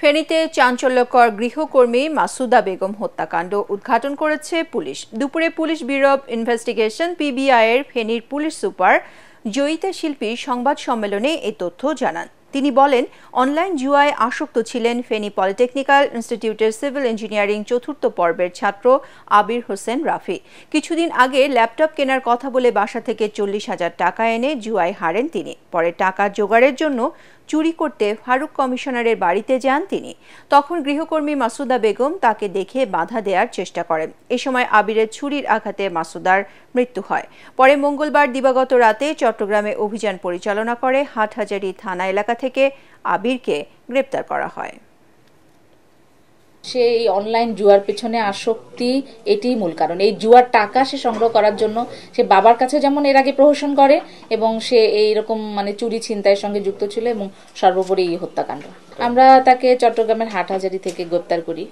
ফেনীতে চাঞ্চল্যকর গৃহকর্মী মাসুদা বেগম হত্যাকাণ্ড উদ্ঘাটন করেছে পুলিশ। দুপুরে পুলিশ ব্যুরো অব ইনভেস্টিগেশন পিবিআই-এর ফেনীর পুলিশ সুপার জয়িতা শিল্পী সংবাদ সম্মেলনে এই তথ্য জানান। তিনি বলেন, অনলাইন জুয়ায় আসক্ত ছিলেন ফেনী পলিটেকনিক্যাল ইনস্টিটিউটের সিভিল ইঞ্জিনিয়ারিং চতুর্থ পর্বের ছাত্র আবির হোসেন রাফি। কিছুদিন আগে ল্যাপটপ কেনার কথা বলে বাসা থেকে 40,000 টাকা এনে জুয়ায় হারেন তিনি। পরে টাকা জোগাড়ের জন্য চুরি করতে ফারুক কমিশনারের বাড়িতে যান তিনি। তখন গৃহকর্মী মাসুদা বেগম তাকে দেখে বাধা দেওয়ার চেষ্টা করেন। এ সময় আবিরের ছুরির আঘাতে মাসুদার মৃত্যু হয়। পরে মঙ্গলবার দিবাগত রাতে চট্টগ্রামে অভিযান পরিচালনা করে হাটহাজারী থানা এলাকা থেকে আবিরকে গ্রেপ্তার করা হয়। সে এই অনলাইন জুয়ার পেছনে আসক্তি এটিই মূল কারণ। এই জুয়ার টাকা সে সংগ্রহ করার জন্য সে বাবার কাছে যেমন এর আগে প্রহসন করে এবং সে এইরকম চুরি ছিনতাইয়ের সঙ্গে যুক্ত ছিল এবং সর্বোপরি এই হত্যাকাণ্ড। আমরা তাকে চট্টগ্রামের হাটহাজারী থেকে গ্রেপ্তার করি।